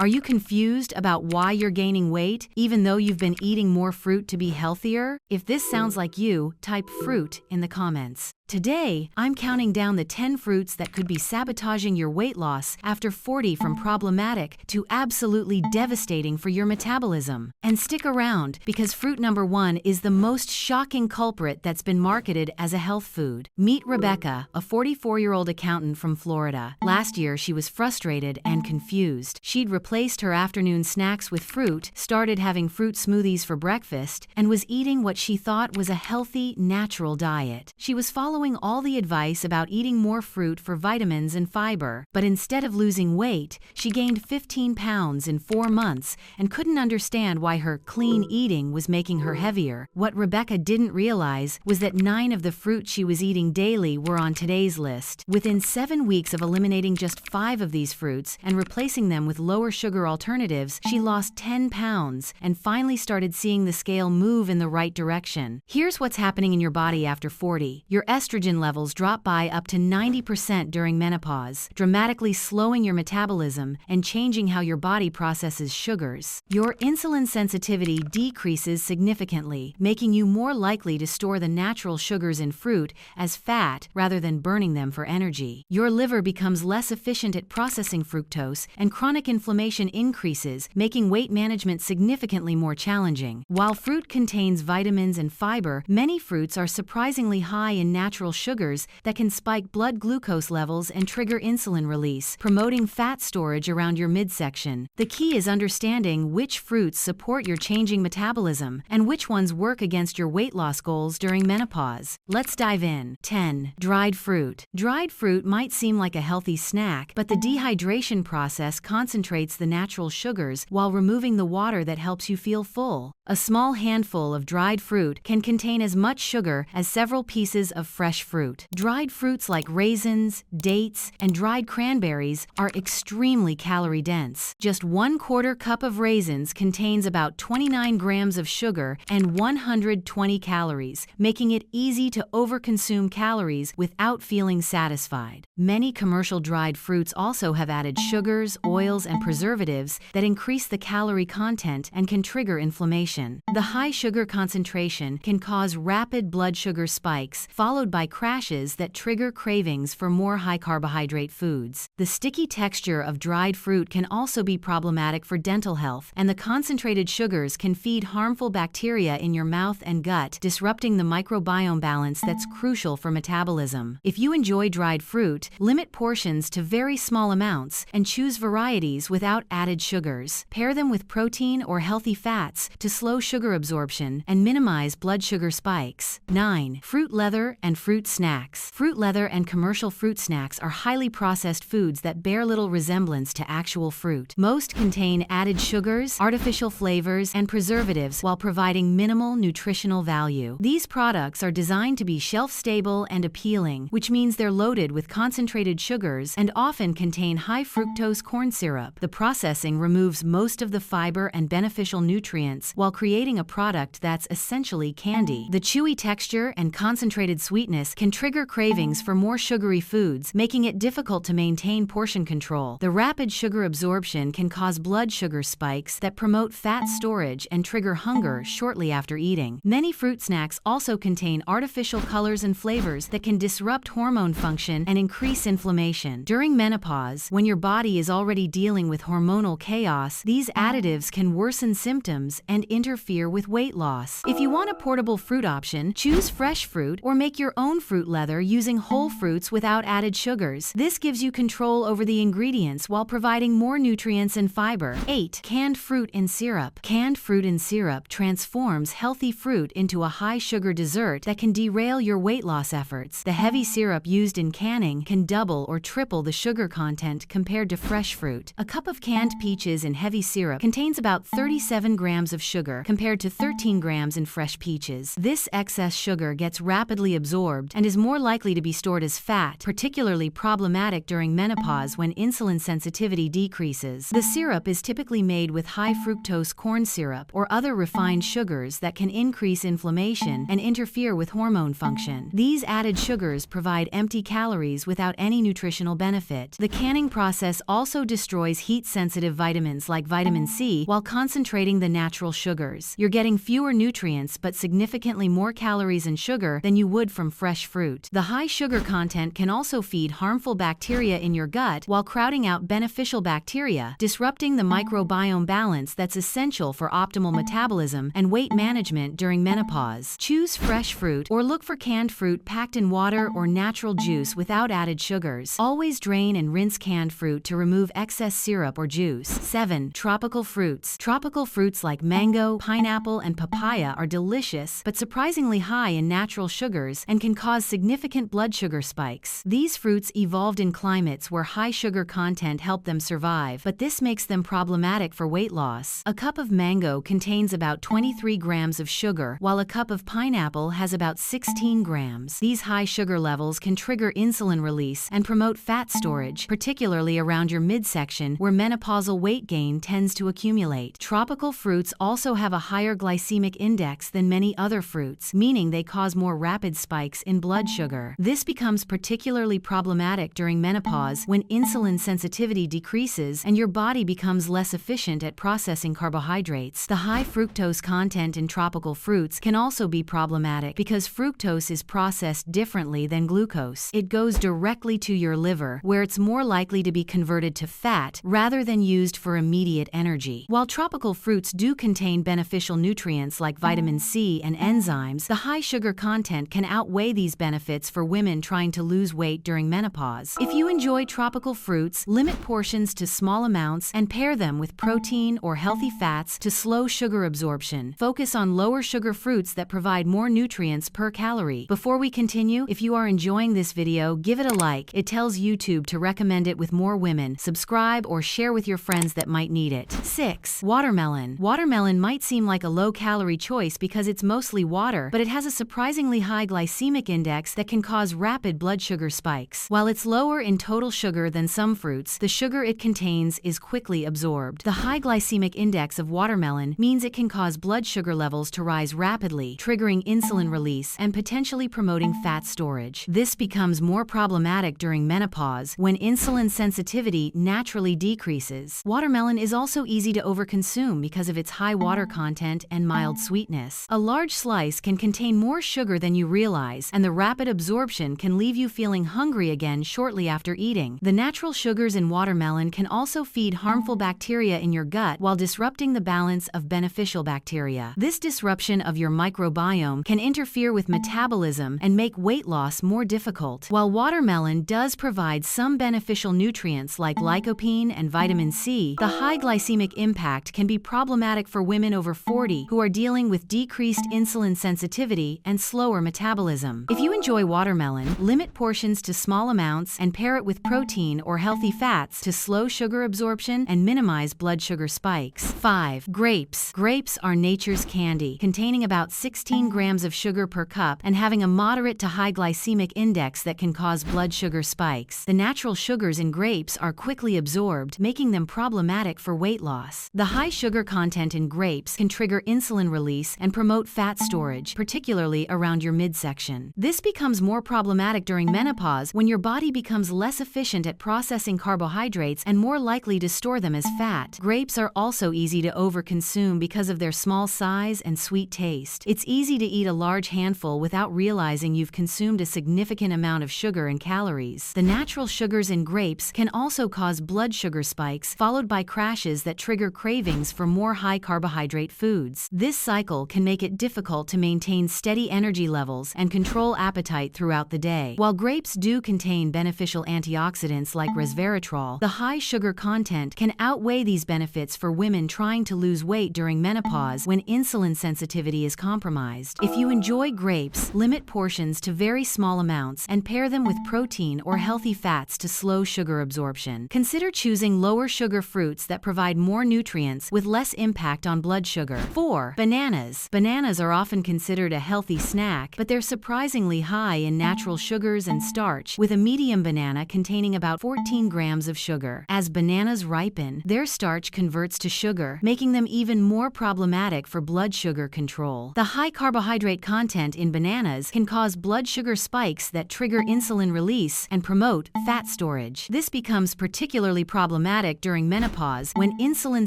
Are you confused about why you're gaining weight, even though you've been eating more fruit to be healthier? If this sounds like you, type fruit in the comments. Today, I'm counting down the 10 fruits that could be sabotaging your weight loss after 40, from problematic to absolutely devastating for your metabolism. And stick around, because fruit number 1 is the most shocking culprit that's been marketed as a health food. Meet Rebecca, a 44-year-old accountant from Florida. Last year, she was frustrated and confused. She'd replaced her afternoon snacks with fruit, started having fruit smoothies for breakfast, and was eating what she thought was a healthy, natural diet. She was following all the advice about eating more fruit for vitamins and fiber, but instead of losing weight, she gained 15 pounds in 4 months and couldn't understand why her clean eating was making her heavier. What Rebecca didn't realize was that 9 of the fruit she was eating daily were on today's list. Within 7 weeks of eliminating just 5 of these fruits and replacing them with lower sugar alternatives, she lost 10 pounds and finally started seeing the scale move in the right direction. Here's what's happening in your body after 40. Your estrogen levels drop by up to 90% during menopause, dramatically slowing your metabolism and changing how your body processes sugars. Your insulin sensitivity decreases significantly, making you more likely to store the natural sugars in fruit as fat rather than burning them for energy. Your liver becomes less efficient at processing fructose, and chronic inflammation increases, making weight management significantly more challenging. While fruit contains vitamins and fiber, many fruits are surprisingly high in natural sugars that can spike blood glucose levels and trigger insulin release, promoting fat storage around your midsection. The key is understanding which fruits support your changing metabolism and which ones work against your weight loss goals during menopause. Let's dive in. 10. Dried fruit. Dried fruit might seem like a healthy snack, but the dehydration process concentrates the natural sugars while removing the water that helps you feel full. A small handful of dried fruit can contain as much sugar as several pieces of fresh fruit. Dried fruits like raisins, dates, and dried cranberries are extremely calorie-dense. Just 1/4 cup of raisins contains about 29 grams of sugar and 120 calories, making it easy to overconsume calories without feeling satisfied. Many commercial dried fruits also have added sugars, oils, and preservatives that increase the calorie content and can trigger inflammation. The high sugar concentration can cause rapid blood sugar spikes, followed by crashes that trigger cravings for more high-carbohydrate foods. The sticky texture of dried fruit can also be problematic for dental health, and the concentrated sugars can feed harmful bacteria in your mouth and gut, disrupting the microbiome balance that's crucial for metabolism. If you enjoy dried fruit, limit portions to very small amounts and choose varieties without added sugars. Pair them with protein or healthy fats to slow sugar absorption and minimize blood sugar spikes. 9. Fruit leather and fruit snacks. Fruit leather and commercial fruit snacks are highly processed foods that bear little resemblance to actual fruit. Most contain added sugars, artificial flavors, and preservatives while providing minimal nutritional value. These products are designed to be shelf-stable and appealing, which means they're loaded with concentrated sugars and often contain high fructose corn syrup. The processing removes most of the fiber and beneficial nutrients while creating a product that's essentially candy. The chewy texture and concentrated sweetness can trigger cravings for more sugary foods, making it difficult to maintain portion control. The rapid sugar absorption can cause blood sugar spikes that promote fat storage and trigger hunger shortly after eating. Many fruit snacks also contain artificial colors and flavors that can disrupt hormone function and increase inflammation. During menopause, when your body is already dealing with hormonal chaos, these additives can worsen symptoms and interfere with weight loss. If you want a portable fruit option, choose fresh fruit or make your own fruit leather using whole fruits without added sugars. This gives you control over the ingredients while providing more nutrients and fiber. 8. Canned fruit in syrup. Canned fruit in syrup transforms healthy fruit into a high-sugar dessert that can derail your weight loss efforts. The heavy syrup used in canning can double or triple the sugar content compared to fresh fruit. A cup of canned peaches in heavy syrup contains about 37 grams of sugar compared to 13 grams in fresh peaches. This excess sugar gets rapidly absorbed and is more likely to be stored as fat, particularly problematic during menopause when insulin sensitivity decreases. The syrup is typically made with high fructose corn syrup or other refined sugars that can increase inflammation and interfere with hormone function. These added sugars provide empty calories without any nutritional benefit. The canning process also destroys heat fat-sensitive vitamins like vitamin C while concentrating the natural sugars. You're getting fewer nutrients but significantly more calories and sugar than you would from fresh fruit. The high sugar content can also feed harmful bacteria in your gut while crowding out beneficial bacteria, disrupting the microbiome balance that's essential for optimal metabolism and weight management during menopause. Choose fresh fruit or look for canned fruit packed in water or natural juice without added sugars. Always drain and rinse canned fruit to remove excess syrup or juice. 7. Tropical fruits. Tropical fruits like mango, pineapple, and papaya are delicious but surprisingly high in natural sugars and can cause significant blood sugar spikes. These fruits evolved in climates where high sugar content helped them survive, but this makes them problematic for weight loss. A cup of mango contains about 23 grams of sugar, while a cup of pineapple has about 16 grams. These high sugar levels can trigger insulin release and promote fat storage, particularly around your midsection where menopausal weight gain tends to accumulate. Tropical fruits also have a higher glycemic index than many other fruits, meaning they cause more rapid spikes in blood sugar. This becomes particularly problematic during menopause when insulin sensitivity decreases and your body becomes less efficient at processing carbohydrates. The high fructose content in tropical fruits can also be problematic because fructose is processed differently than glucose. It goes directly to your liver, where it's more likely to be converted to fat rather than used for immediate energy. While tropical fruits do contain beneficial nutrients like vitamin C and enzymes, the high sugar content can outweigh these benefits for women trying to lose weight during menopause. If you enjoy tropical fruits, limit portions to small amounts and pair them with protein or healthy fats to slow sugar absorption. Focus on lower sugar fruits that provide more nutrients per calorie. Before we continue, if you are enjoying this video, give it a like. It tells YouTube to recommend it with more women. Subscribe or share with your friends that might need it. 6. Watermelon. Watermelon might seem like a low-calorie choice because it's mostly water, but it has a surprisingly high glycemic index that can cause rapid blood sugar spikes. While it's lower in total sugar than some fruits, the sugar it contains is quickly absorbed. The high glycemic index of watermelon means it can cause blood sugar levels to rise rapidly, triggering insulin release and potentially promoting fat storage. This becomes more problematic during menopause when insulin sensitivity naturally decreases. Watermelon is also easy to overconsume because of its high water content and mild sweetness. A large slice can contain more sugar than you realize, and the rapid absorption can leave you feeling hungry again shortly after eating. The natural sugars in watermelon can also feed harmful bacteria in your gut while disrupting the balance of beneficial bacteria. This disruption of your microbiome can interfere with metabolism and make weight loss more difficult. While watermelon does provide some beneficial nutrients like lycopene and vitamin C, the high glycemic impact can be problematic for women over 40 who are dealing with decreased insulin sensitivity and slower metabolism. If you enjoy watermelon, limit portions to small amounts and pair it with protein or healthy fats to slow sugar absorption and minimize blood sugar spikes. 5. Grapes. Grapes are nature's candy, containing about 16 grams of sugar per cup and having a moderate to high glycemic index that can cause blood sugar spikes. The natural sugars in grapes are quickly absorbed, making them problematic for weight loss. The high sugar content in grapes can trigger insulin release and promote fat storage, particularly around your midsection. This becomes more problematic during menopause when your body becomes less efficient at processing carbohydrates and more likely to store them as fat. Grapes are also easy to overconsume because of their small size and sweet taste. It's easy to eat a large handful without realizing you've consumed a significant amount of sugar and calories. The natural sugars in grapes can also cause blood sugar spikes, followed by crashes that trigger cravings for more high-carbohydrate foods. This cycle can make it difficult to maintain steady energy levels and control appetite throughout the day. While grapes do contain beneficial antioxidants like resveratrol, the high sugar content can outweigh these benefits for women trying to lose weight during menopause when insulin sensitivity is compromised. If you enjoy grapes, limit portions to very small amounts and pair them with protein or healthy fats to slow sugar absorption. Consider choosing lower sugar fruits that provide more nutrients with less impact on blood sugar. 4. Bananas. Bananas are often considered a healthy snack, but they're surprisingly high in natural sugars and starch, with a medium banana containing about 14 grams of sugar. As bananas ripen, their starch converts to sugar, making them even more problematic for blood sugar control. The high carbohydrate content in bananas can cause blood sugar spikes that trigger insulin release and promote fat storage. This becomes particularly problematic problematic during menopause when insulin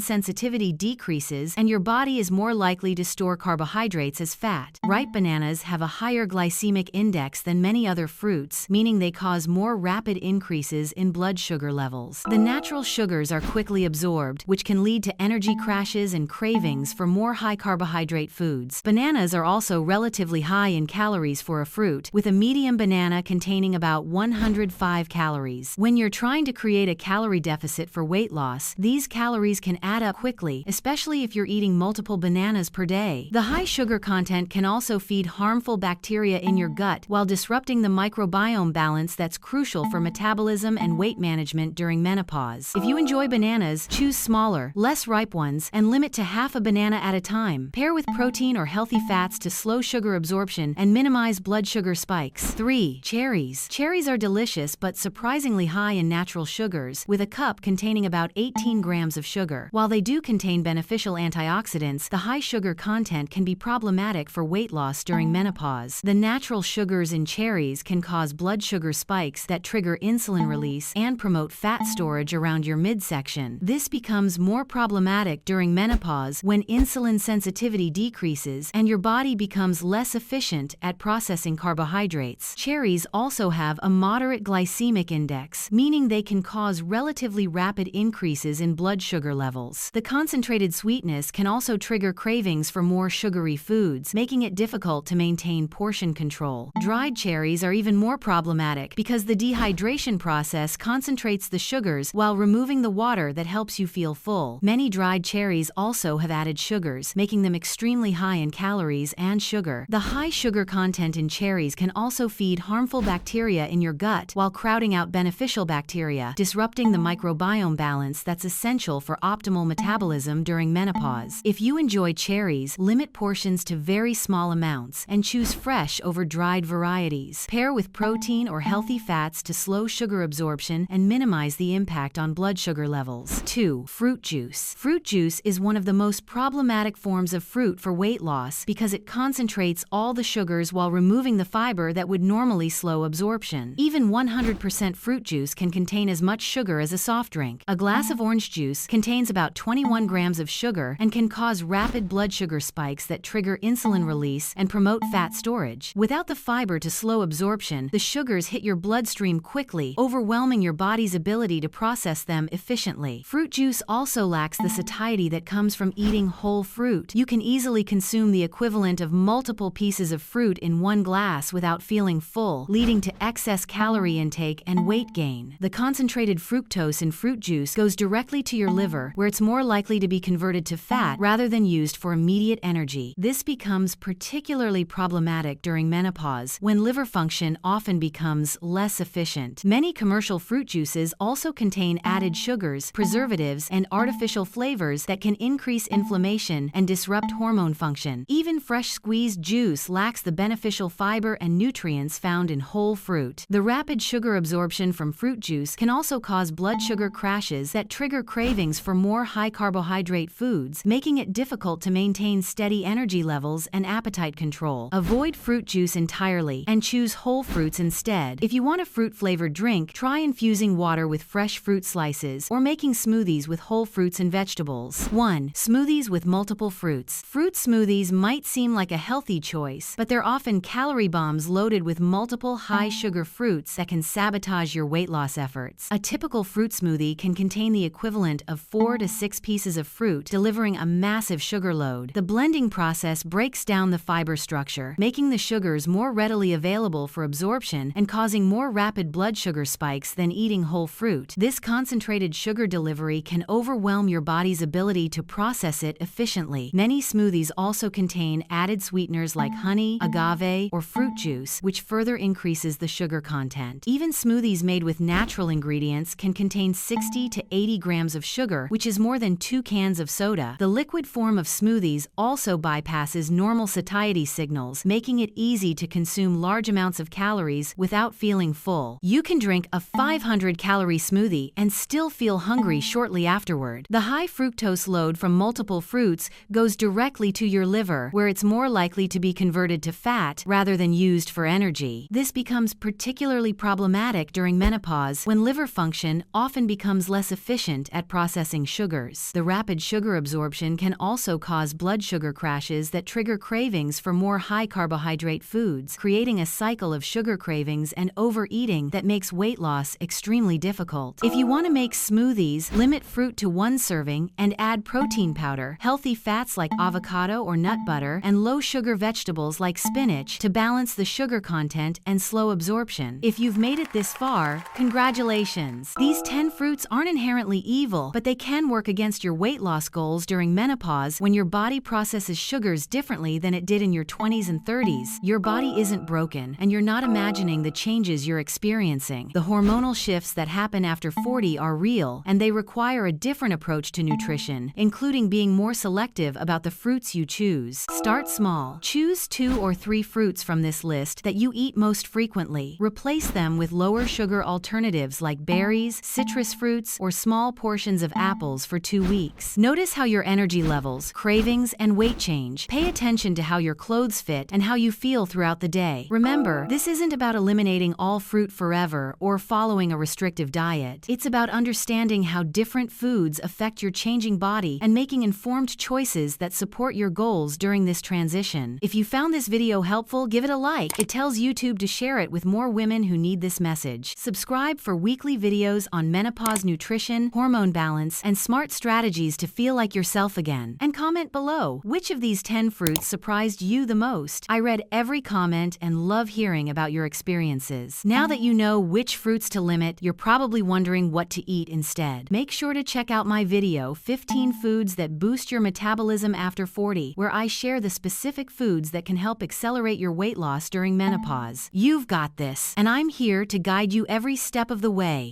sensitivity decreases and your body is more likely to store carbohydrates as fat. Ripe bananas have a higher glycemic index than many other fruits, meaning they cause more rapid increases in blood sugar levels. The natural sugars are quickly absorbed, which can lead to energy crashes and cravings for more high-carbohydrate foods. Bananas are also relatively high in calories for a fruit, with a medium banana containing about 105 calories. When you're trying to create a calorie deficit for weight loss, these calories can add up quickly, especially if you're eating multiple bananas per day. The high sugar content can also feed harmful bacteria in your gut while disrupting the microbiome balance that's crucial for metabolism and weight management during menopause. If you enjoy bananas, choose smaller, less ripe ones, and limit to half a banana at a time. Pair with protein or healthy fats to slow sugar absorption and minimize blood sugar spikes. 3. Cherries. Cherries are delicious but surprisingly high in natural sugars, with a cup containing about 18 grams of sugar. While they do contain beneficial antioxidants, the high sugar content can be problematic for weight loss during menopause. The natural sugars in cherries can cause blood sugar spikes that trigger insulin release and promote fat storage around your midsection. This becomes more problematic during menopause when insulin sensitivity decreases and your body becomes less efficient at processing carbohydrates. Cherries also have a moderate glycemic index, meaning they can cause relatively rapid increases in blood sugar levels. The concentrated sweetness can also trigger cravings for more sugary foods, making it difficult to maintain portion control. Dried cherries are even more problematic because the dehydration process concentrates the sugars while removing the water that helps you feel full. Many dried cherries also have added sugars, making them extremely high in calories and sugar. The high sugar content in cherries can also feed harmful bacteria in your gut while crowding out beneficial bacteria, disrupting the microbiome balance that's essential for optimal metabolism during menopause. If you enjoy cherries, limit portions to very small amounts and choose fresh over dried varieties. Pair with protein or healthy fats to slow sugar absorption and minimize the impact on blood sugar levels. 2. Fruit juice. Fruit juice is one of the most problematic forms of fruit for weight loss because it concentrates all the sugars while removing the fiber that would normally slow absorption. Even 100% fruit juice can contain as much sugar as a soft drink. A glass of orange juice contains about 21 grams of sugar and can cause rapid blood sugar spikes that trigger insulin release and promote fat storage. Without the fiber to slow absorption, the sugars hit your bloodstream quickly, overwhelming your body's ability to process them efficiently. Fruit juice also lacks the satiety that comes from eating whole fruit. You can easily consume the equivalent of multiple pieces of fruit in one glass without feeling full, leading to excess calorie intake and weight gain. The concentrated fructose in fruit juice goes directly to your liver, where it's more likely to be converted to fat rather than used for immediate energy. This becomes particularly problematic during menopause, when liver function often becomes less efficient. Many commercial fruit juices also contain added sugars, preservatives, and artificial flavors that can increase inflammation and disrupt hormone function. Even fresh squeezed juice lacks the beneficial fiber and nutrients found in whole fruit. The rapid sugar absorption from fruit juice can also cause blood sugar crashes that trigger cravings for more high-carbohydrate foods, making it difficult to maintain steady energy levels and appetite control. Avoid fruit juice entirely and choose whole fruits instead. If you want a fruit-flavored drink, try infusing water with fresh fruit slices or making smoothies with whole fruits and vegetables. 1. Smoothies with multiple fruits. Fruit smoothies might seem like a healthy choice, but they're often calorie bombs loaded with multiple high-sugar fruits that can sabotage your weight loss efforts. A typical fruit smoothie can contain the equivalent of 4 to 6 pieces of fruit, delivering a massive sugar load. The blending process breaks down the fiber structure, making the sugars more readily available for absorption and causing more rapid blood sugar spikes than eating whole fruit. This concentrated sugar delivery can overwhelm your body's ability to process it efficiently. Many smoothies also contain added sweeteners like honey, agave, or fruit juice, which further increases the sugar content. Even smoothies made with natural ingredients can contain 60 to 80 grams of sugar, which is more than 2 cans of soda. The liquid form of smoothies also bypasses normal satiety signals, making it easy to consume large amounts of calories without feeling full. You can drink a 500-calorie smoothie and still feel hungry shortly afterward. The high fructose load from multiple fruits goes directly to your liver, where it's more likely to be converted to fat rather than used for energy. This becomes particularly problematic during menopause, when liver function often becomes becomes less efficient at processing sugars. The rapid sugar absorption can also cause blood sugar crashes that trigger cravings for more high-carbohydrate foods, creating a cycle of sugar cravings and overeating that makes weight loss extremely difficult. If you want to make smoothies, limit fruit to 1 serving and add protein powder, healthy fats like avocado or nut butter, and low-sugar vegetables like spinach to balance the sugar content and slow absorption. If you've made it this far, congratulations! These 10 fruits aren't inherently evil, but they can work against your weight loss goals during menopause when your body processes sugars differently than it did in your 20s and 30s. Your body isn't broken, and you're not imagining the changes you're experiencing. The hormonal shifts that happen after 40 are real, and they require a different approach to nutrition, including being more selective about the fruits you choose. Start small. Choose 2 or 3 fruits from this list that you eat most frequently. Replace them with lower sugar alternatives like berries, citrus fruits, or small portions of apples for 2 weeks. Notice how your energy levels, cravings, and weight change. Pay attention to how your clothes fit and how you feel throughout the day. Remember, this isn't about eliminating all fruit forever or following a restrictive diet. It's about understanding how different foods affect your changing body and making informed choices that support your goals during this transition. If you found this video helpful, give it a like. It tells YouTube to share it with more women who need this message. Subscribe for weekly videos on menopause nutrition, hormone balance, and smart strategies to feel like yourself again. And comment below, which of these 10 fruits surprised you the most? I read every comment and love hearing about your experiences. Now that you know which fruits to limit, you're probably wondering what to eat instead. Make sure to check out my video, 15 Foods That Boost Your Metabolism After 40, where I share the specific foods that can help accelerate your weight loss during menopause. You've got this, and I'm here to guide you every step of the way.